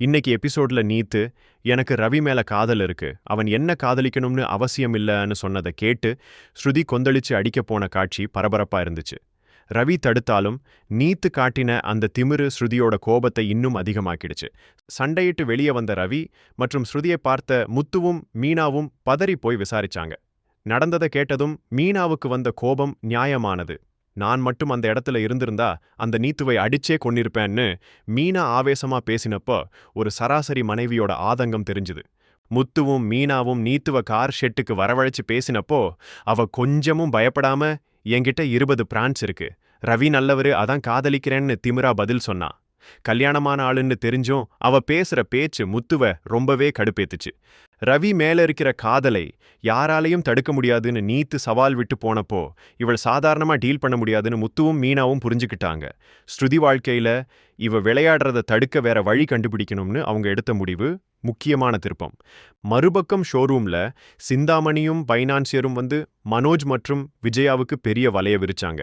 இன்னைக்கு எபிசோட்ல நீத்து எனக்கு ரவி மேல காதல் இருக்கு, அவன் என்ன காதலிக்கணும்னு அவசியம் இல்லைன்னு சொன்னதை கேட்டு ஸ்ருதி கொந்தளிச்சு அடிக்க போன காட்சி பரபரப்பா இருந்துச்சு. ரவி தடுத்தாலும் நீத்து காட்டின அந்த திமிரு ஸ்ருதியோட கோபத்தை இன்னும் அதிகமாக்கிடுச்சு. சண்டையிட்டு வெளியே வந்த ரவி மற்றும் ஸ்ருதியை பார்த்த முத்துவும் மீனாவும் பதறி போய் விசாரிச்சாங்க. நடந்ததை கேட்டதும் மீனாவுக்கு வந்த கோபம் நியாயமானது. நான் மட்டும் அந்த இடத்துல இருந்திருந்தா அந்த நீத்துவை அடிச்சே கொன்னிருப்பேன்னு மீனா ஆவேசமா பேசினப்போ ஒரு சராசரி மனைவியோட ஆதங்கம் தெரிஞ்சுது. முத்துவும் மீனாவும் நீத்துவ கார் ஷெட்டுக்கு வரவழைச்சு பேசினப்போ அவ கொஞ்சமும் பயப்படாம, என்கிட்ட 20 பிரான்ஸ் இருக்கு, ரவி நல்லவரு, அதான் காதலிக்கிறேன்னு திமிரா பதில் சொன்னா. கல்யாணமான ஆளுன்னு தெரிஞ்சும் அவ பேசுற பேச்சு முத்துவ ரொம்பவே கடுப்பேத்துச்சு. ரவி மேல இருக்கிற காதலை யாராலையும் தடுக்க முடியாதுன்னு நீத்து சவால் விட்டு போனப்போ இவள் சாதாரணமா டீல் பண்ண முடியாதுன்னு முத்துவும் மீனாவும் புரிஞ்சுக்கிட்டாங்க. ஸ்ருதி வாழ்க்கையில இவ விளையாடுறத தடுக்க வேற வழி கண்டுபிடிக்கணும்னு அவங்க எடுத்த முடிவு முக்கியமான திருப்பம். மறுபக்கம் ஷோரூம்ல சிந்தாமணியும் பைனான்சியரும் வந்து மனோஜ் மற்றும் விஜயாவுக்கு பெரிய வலைய விரிச்சாங்க.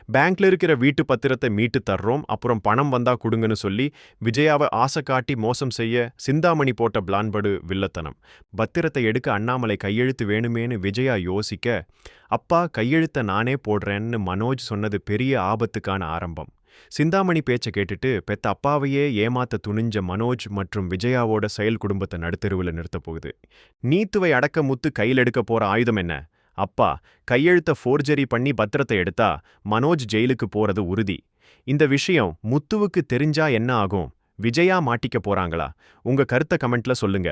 பேங்க்ல இருக்கிற வீட்டு பத்திரத்தை மீட்டு தர்றோம், அப்புறம் பணம் வந்தா கொடுங்கன்னு சொல்லி விஜயாவை ஆசை காட்டி மோசம் செய்ய சிந்தாமணி போட்ட பிளான்படு வில்லத்தனம். பத்திரத்தை எடுக்க அண்ணாமலை கையெழுத்து வேணுமேனு விஜயா யோசிக்க, அப்பா கையெழுத்த நானே போடுறேன்னு மனோஜ் சொன்னது பெரிய ஆபத்துக்கான ஆரம்பம். சிந்தாமணி பேச்சை கேட்டுட்டு பெத்த அப்பாவையே ஏமாத்த துணிஞ்ச மனோஜ் மற்றும் விஜயாவோட செயல் குடும்பத்தை நடுத்தெருவில் நிறுத்தப் போகுது. நீத்துவை அடக்க முத்து கையில் எடுக்க போற ஆயுதம் என்ன? அப்பா கையெழுத்த ஃபோர்ஜரி பண்ணி பத்திரத்தை எடுத்தா மனோஜ் ஜெயிலுக்கு போறது உறுதி. இந்த விஷயம் முத்துவுக்கு தெரிஞ்சா என்ன ஆகும்? விஜயா மாட்டிக்க போறாங்களா? உங்க கருத்தை கமெண்ட்ல சொல்லுங்க.